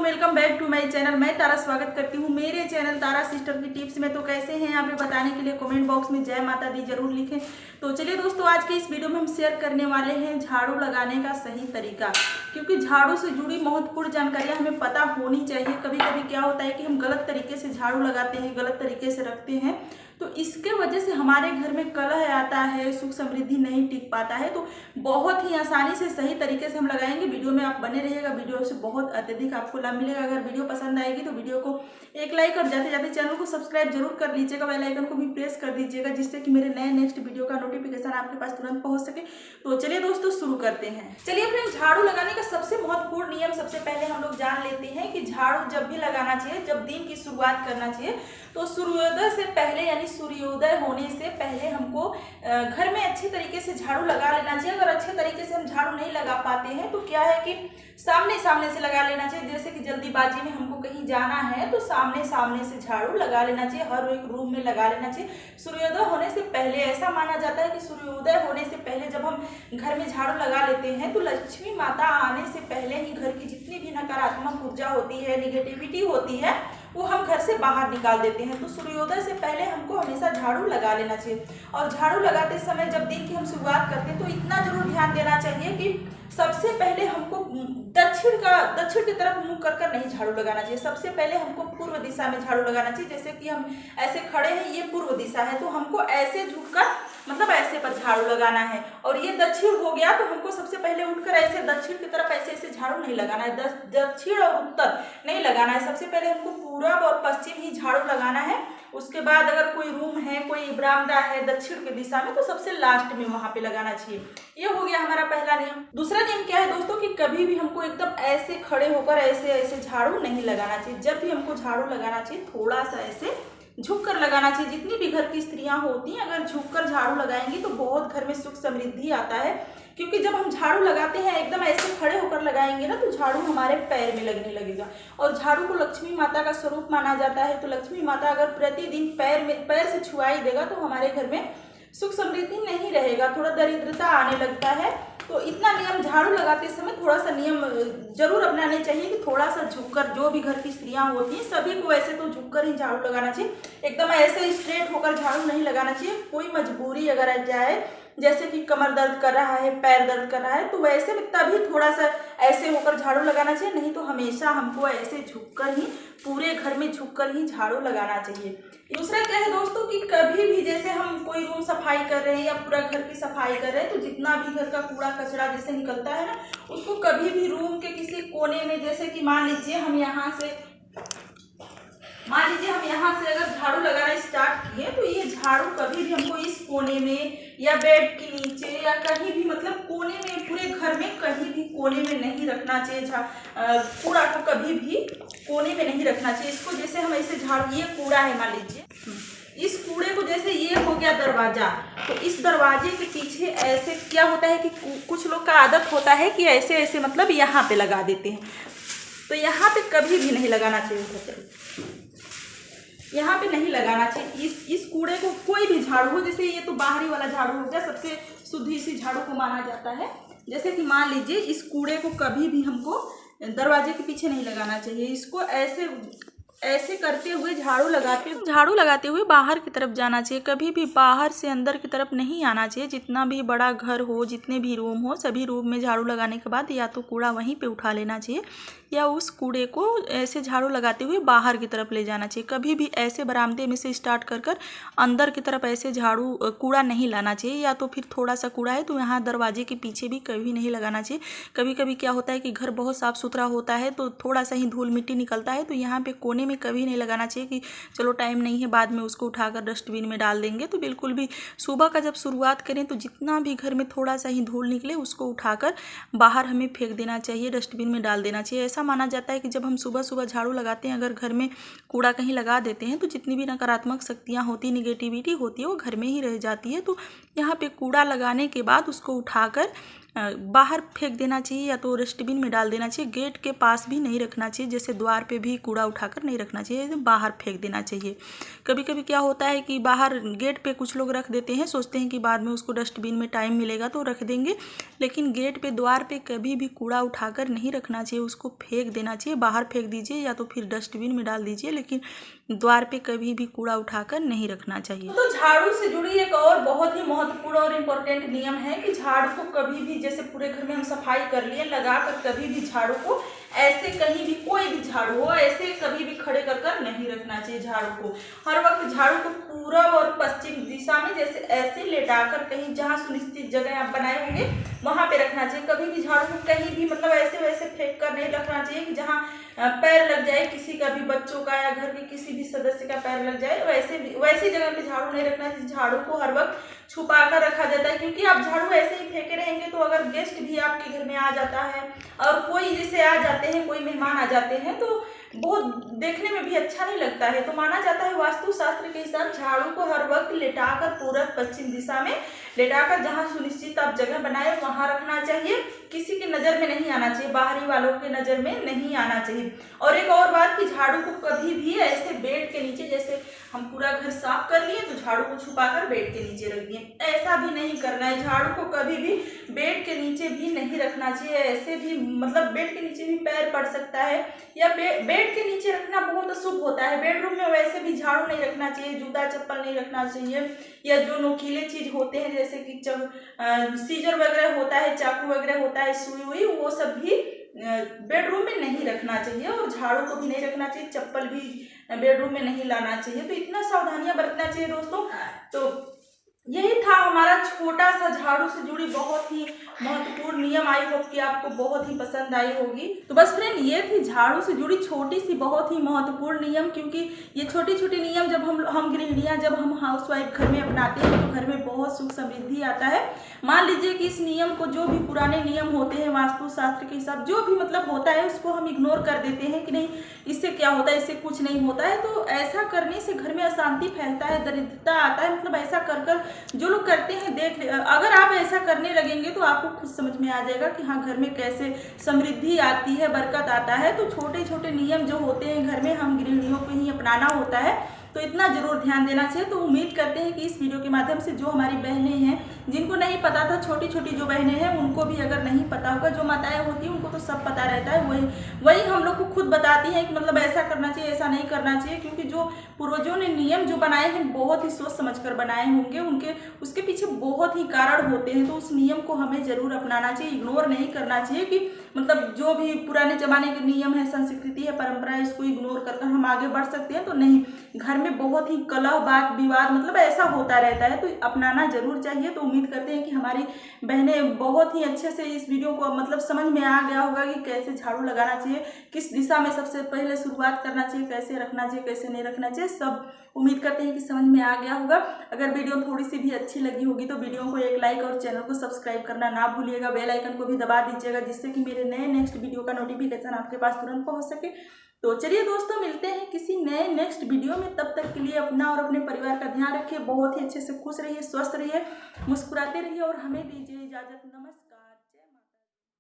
Welcome back to my channel. मैं तारा स्वागत करती हूँ मेरे चैनल तारा सिस्टर की टिप्स में। तो कैसे हैं आप ये बताने के लिए कमेंट बॉक्स में जय माता दी जरूर लिखें। तो चलिए दोस्तों, आज के इस वीडियो में हम शेयर करने वाले हैं झाड़ू लगाने का सही तरीका, क्योंकि झाड़ू से जुड़ी महत्वपूर्ण जानकारियां हमें पता होनी चाहिए। कभी कभी क्या होता है कि हम गलत तरीके से झाड़ू लगाते हैं, गलत तरीके से रखते हैं, तो इसके वजह से हमारे घर में कलह आता है, सुख समृद्धि नहीं टिक पाता है। तो बहुत ही आसानी से सही तरीके से हम लगाएंगे। वीडियो में आप बने रहिएगा, वीडियो से बहुत अत्यधिक आपको लाभ मिलेगा। अगर वीडियो पसंद आएगी तो वीडियो को एक लाइक और जाते जाते चैनल को सब्सक्राइब जरूर कर लीजिएगा, बेल आइकन को भी प्रेस कर दीजिएगा, जिससे कि मेरे नए नेक्स्ट वीडियो का नोटिफिकेशन आपके पास तुरंत पहुंच सके। तो चलिए दोस्तों शुरू करते हैं। चलिए फ्रेंड, झाड़ू लगाने का सबसे महत्वपूर्ण नियम सबसे पहले हम लोग जान लेते हैं कि झाड़ू जब भी लगाना चाहिए, जब दिन की शुरुआत करना चाहिए, तो सूर्योदय से पहले यानी सूर्योदय होने से पहले हमको घर में अच्छे तरीके से झाड़ू लगा लेना चाहिए। अगर अच्छे तरीके से हम झाड़ू नहीं लगा पाते हैं तो क्या है कि सामने सामने से लगा लेना चाहिए। जैसे कि जल्दीबाजी में हमको कहीं जाना है तो सामने सामने से झाड़ू लगा लेना चाहिए, हर एक रूम में लगा लेना चाहिए सूर्योदय होने से पहले। ऐसा माना जाता है कि सूर्योदय होने से पहले जब हम घर में झाड़ू लगा लेते हैं तो लक्ष्मी माता आने से पहले ही घर की जितनी भी नकारात्मक ऊर्जा होती है, निगेटिविटी होती है, वो हम घर से बाहर निकाल देते हैं। तो सूर्योदय से पहले हमको हमेशा झाड़ू लगा लेना चाहिए। और झाड़ू लगाते समय जब दिन की हम शुरुआत करते हैं तो इतना जरूर ध्यान देना चाहिए कि सबसे पहले हमको दक्षिण की तरफ मुंह कर नहीं झाड़ू लगाना चाहिए। सबसे पहले हमको पूर्व दिशा में झाड़ू लगाना चाहिए। जैसे कि हम ऐसे खड़े हैं, ये पूर्व दिशा है, तो हमको ऐसे झुककर मतलब ऐसे पर झाड़ू लगाना है। और ये दक्षिण हो गया तो हमको सबसे पहले उठकर ऐसे दक्षिण की तरफ ऐसे ऐसे झाड़ू नहीं लगाना है, दक्षिण और उत्तर नहीं लगाना है। सबसे पहले हमको पूरब और पश्चिम ही झाड़ू लगाना है। उसके बाद अगर कोई रूम है, कोई बरामदा है दक्षिण की दिशा में, तो सबसे लास्ट में वहां पे लगाना चाहिए। ये हो गया हमारा पहला नियम। दूसरा नियम क्या है दोस्तों कि कभी भी हमको एकदम ऐसे खड़े होकर ऐसे ऐसे झाड़ू नहीं लगाना चाहिए। जब भी हमको झाड़ू लगाना चाहिए थोड़ा सा ऐसे झुक कर लगाना चाहिए। जितनी भी घर की स्त्रियां होती हैं अगर झुक कर झाड़ू लगाएंगी तो बहुत घर में सुख समृद्धि आता है। क्योंकि जब हम झाड़ू लगाते हैं एकदम ऐसे खड़े होकर लगाएंगे ना तो झाड़ू हमारे पैर में लगने लगेगा। और झाड़ू को लक्ष्मी माता का स्वरूप माना जाता है। तो लक्ष्मी माता अगर प्रतिदिन पैर से छुआई देगा तो हमारे घर में सुख समृद्धि नहीं रहेगा, थोड़ा दरिद्रता आने लगता है। तो इतना नियम झाड़ू लगाते समय थोड़ा सा नियम जरूर अपनाने चाहिए कि थोड़ा सा झुककर, जो भी घर की स्त्रियां होती हैं सभी को ऐसे तो झुककर ही झाड़ू लगाना चाहिए। एकदम ऐसे स्ट्रेट होकर झाड़ू नहीं लगाना चाहिए। कोई मजबूरी अगर आ जाए, जैसे कि कमर दर्द कर रहा है, पैर दर्द कर रहा है, तो वैसे में तभी थोड़ा सा ऐसे होकर झाड़ू लगाना चाहिए। नहीं तो हमेशा हमको ऐसे झुककर ही, पूरे घर में झुककर ही झाड़ू लगाना चाहिए। दूसरा क्या है दोस्तों कि कभी भी जैसे हम कोई रूम सफाई कर रहे हैं या पूरा घर की सफाई कर रहे हैं तो जितना भी घर का कूड़ा कचरा जैसे निकलता है ना, उसको कभी भी रूम के किसी कोने में, जैसे कि मान लीजिए हम यहाँ से अगर झाड़ू लगाना स्टार्ट किए तो ये झाड़ू कभी भी हमको इस कोने में या बेड के नीचे या कहीं भी, मतलब कोने में, पूरे घर में कहीं भी कोने में नहीं रखना चाहिए। कूड़ा को कभी भी कोने में नहीं रखना चाहिए। इसको जैसे हम ऐसे झाड़ू, ये कूड़ा है मान लीजिए, इस कूड़े को जैसे ये हो गया दरवाजा, तो इस दरवाजे के पीछे ऐसे क्या होता है कि कुछ लोग का आदत होता है कि ऐसे ऐसे मतलब यहाँ पे लगा देते हैं। तो यहाँ पे कभी भी नहीं लगाना चाहिए, यहाँ पे नहीं लगाना चाहिए। इस कूड़े को कोई भी झाड़ू हो, जैसे ये तो बाहरी वाला झाड़ू हो गया, सबसे शुद्ध इसी झाड़ू को माना जाता है। जैसे कि मान लीजिए इस कूड़े को कभी भी हमको दरवाजे के पीछे नहीं लगाना चाहिए। इसको ऐसे करते हुए झाड़ू लगाते हुए बाहर की तरफ जाना चाहिए। कभी भी बाहर से अंदर की तरफ नहीं आना चाहिए। जितना भी बड़ा घर हो, जितने भी रूम हो, सभी रूम में झाड़ू लगाने के बाद या तो कूड़ा वहीं पे उठा लेना चाहिए या उस कूड़े को ऐसे झाड़ू लगाते हुए बाहर की तरफ ले जाना चाहिए। कभी भी ऐसे बरामदे में से स्टार्ट कर अंदर की तरफ ऐसे कूड़ा नहीं लाना चाहिए। या तो फिर थोड़ा सा कूड़ा है तो यहाँ दरवाजे के पीछे भी कभी नहीं लगाना चाहिए। कभी कभी क्या होता है कि घर बहुत साफ़ सुथरा होता है तो थोड़ा सा ही धूल मिट्टी निकलता है, तो यहाँ पे कोने में कभी नहीं लगाना चाहिए कि चलो टाइम नहीं है बाद में उसको उठाकर डस्टबिन में डाल देंगे। तो बिल्कुल भी सुबह का जब शुरुआत करें तो जितना भी घर में थोड़ा सा ही धूल निकले उसको उठाकर बाहर हमें फेंक देना चाहिए, डस्टबिन में डाल देना चाहिए। ऐसा माना जाता है कि जब हम सुबह सुबह झाड़ू लगाते हैं, अगर घर में कूड़ा कहीं लगा देते हैं तो जितनी भी नकारात्मक शक्तियाँ होती, निगेटिविटी होती है, वो घर में ही रह जाती है। तो यहाँ पे कूड़ा लगाने के बाद उसको उठाकर बाहर फेंक देना चाहिए या तो डस्टबिन में डाल देना चाहिए। गेट के पास भी नहीं रखना चाहिए, जैसे द्वार पे भी कूड़ा उठाकर नहीं रखना चाहिए, बाहर फेंक देना चाहिए। कभी कभी क्या होता है कि बाहर गेट पे कुछ लोग रख देते हैं, सोचते हैं कि बाद में उसको डस्टबिन में टाइम मिलेगा तो रख देंगे, लेकिन गेट पे द्वार पे कभी भी कूड़ा उठाकर नहीं रखना चाहिए, उसको फेंक देना चाहिए। बाहर फेंक दीजिए या तो फिर डस्टबिन में डाल दीजिए, लेकिन द्वार पे कभी भी कूड़ा उठाकर नहीं रखना चाहिए। तो झाड़ू से जुड़ी एक और बहुत ही महत्वपूर्ण और इम्पोर्टेंट नियम है कि झाड़ू को कभी भी, जैसे पूरे घर में हम सफाई कर लिए, लगाकर कभी भी झाड़ू को ऐसे कहीं भी, कोई भी झाड़ू हो ऐसे कभी भी खड़े कर नहीं रखना चाहिए। झाड़ू को हर वक्त झाड़ू को पूरब और पश्चिम दिशा में जैसे ऐसे लेटाकर कहीं जहाँ सुनिश्चित जगह आप बनाए होंगे वहां पे रखना चाहिए। कभी भी झाड़ू को कहीं भी मतलब ऐसे वैसे फेंक कर नहीं रखना चाहिए कि जहाँ पैर लग जाए किसी का भी, बच्चों का या घर के किसी भी सदस्य का पैर लग जाए, वैसी जगह पे झाड़ू नहीं रखना चाहिए। झाड़ू को हर वक्त छुपा कर रखा जाता है, क्योंकि आप झाड़ू ऐसे ही फेंके रहेंगे तो अगर गेस्ट भी आपके घर में आ जाता है और कोई जैसे आ जाते हैं, कोई मेहमान आ जाते हैं तो बहुत देखने में भी अच्छा नहीं लगता है। तो माना जाता है वास्तु शास्त्र के हिसाब झाड़ू को हर वक्त लेटाकर पूरब पश्चिम दिशा में लेटाकर जहां सुनिश्चित आप जगह बनाए वहां रखना चाहिए। किसी की नजर में नहीं आना चाहिए, बाहरी वालों के नजर में नहीं आना चाहिए। और एक और बात कि झाड़ू को कभी भी ऐसे बेड के नीचे, जैसे हम पूरा घर साफ कर लिए तो झाड़ू को छुपाकर बेड के नीचे रख दिए, ऐसा भी नहीं करना है। झाड़ू को कभी भी बेड के नीचे भी नहीं रखना चाहिए, ऐसे भी मतलब बेड के नीचे भी पैर पड़ सकता है या बेड के नीचे रखना बहुत अशुभ होता है। बेडरूम में वैसे भी झाड़ू नहीं रखना चाहिए, जूता चप्पल नहीं रखना चाहिए, या जो नोकीले चीज होते हैं जैसे कि सीजर वगैरह होता है, चाकू वगैरह होता है, सुई हुई, वो सब भी बेडरूम में नहीं रखना चाहिए। और झाड़ू को भी नहीं रखना चाहिए, चप्पल भी बेडरूम में नहीं लाना चाहिए। तो इतना सावधानियां बरतना चाहिए दोस्तों। तो यही था हमारा छोटा सा झाड़ू से जुड़ी बहुत ही महत्वपूर्ण नियम। आई होप कि आपको बहुत ही पसंद आई होगी। तो बस फ्रेंड, ये थी झाड़ू से जुड़ी छोटी सी बहुत ही महत्वपूर्ण नियम, क्योंकि ये छोटी छोटी नियम जब हम गृहिणियां, जब हम हाउसवाइफ घर में अपनाते हैं तो घर में बहुत सुख समृद्धि आता है। मान लीजिए कि इस नियम को, जो भी पुराने नियम होते हैं वास्तु शास्त्र के हिसाब जो भी मतलब होता है, उसको हम इग्नोर कर देते हैं कि नहीं इससे क्या होता है, इससे कुछ नहीं होता है। तो ऐसा करने से घर में अशांति फैलता है, दरिद्रता आता है। मतलब ऐसा कर जो लोग करते हैं, अगर आप ऐसा करने लगेंगे तो आपको खुद समझ में आ जाएगा कि हाँ घर में कैसे समृद्धि आती है, बरकत आता है। तो छोटे छोटे नियम जो होते हैं घर में हम गृहिणियों को ही अपनाना होता है, तो इतना जरूर ध्यान देना चाहिए। तो उम्मीद करते हैं कि इस वीडियो के माध्यम से जो हमारी बहनें हैं, जिनको नहीं पता था, छोटी छोटी जो बहनें हैं उनको भी अगर नहीं पता होगा, जो माताएं होती हैं उनको तो सब पता रहता है, वही हम लोग को खुद बताती हैं कि मतलब ऐसा करना चाहिए, ऐसा नहीं करना चाहिए। क्योंकि जो पूर्वजों ने नियम जो बनाए हैं बहुत ही सोच समझ कर बनाए होंगे, उसके पीछे बहुत ही कारण होते हैं। तो उस नियम को हमें जरूर अपनाना चाहिए, इग्नोर नहीं करना चाहिए कि मतलब जो भी पुराने जमाने के नियम है, संस्कृति है, परंपरा है, इसको इग्नोर कर हम आगे बढ़ सकते हैं। तो नहीं, घर में बहुत ही कलह, बात विवाद मतलब ऐसा होता रहता है, तो अपनाना जरूर चाहिए। तो उम्मीद करते हैं कि हमारी बहनें बहुत ही अच्छे से इस वीडियो को मतलब समझ में आ गया होगा कि कैसे झाड़ू लगाना चाहिए, किस दिशा में सबसे पहले शुरुआत करना चाहिए, कैसे रखना चाहिए, कैसे नहीं रखना चाहिए, सब उम्मीद करते हैं कि समझ में आ गया होगा। अगर वीडियो थोड़ी सी भी अच्छी लगी होगी तो वीडियो को एक लाइक और चैनल को सब्सक्राइब करना ना भूलिएगा। बेल आइकन को भी दबा दीजिएगा, जिससे कि मेरे नए नेक्स्ट वीडियो का नोटिफिकेशन आपके पास तुरंत पहुंच सके। तो चलिए दोस्तों, मिलते हैं किसी नए नेक्स्ट वीडियो में। तब तक के लिए अपना और अपने परिवार का ध्यान रखिए, बहुत ही अच्छे से खुश रहिए, स्वस्थ रहिए, मुस्कुराते रहिए और हमें दीजिए इजाजत।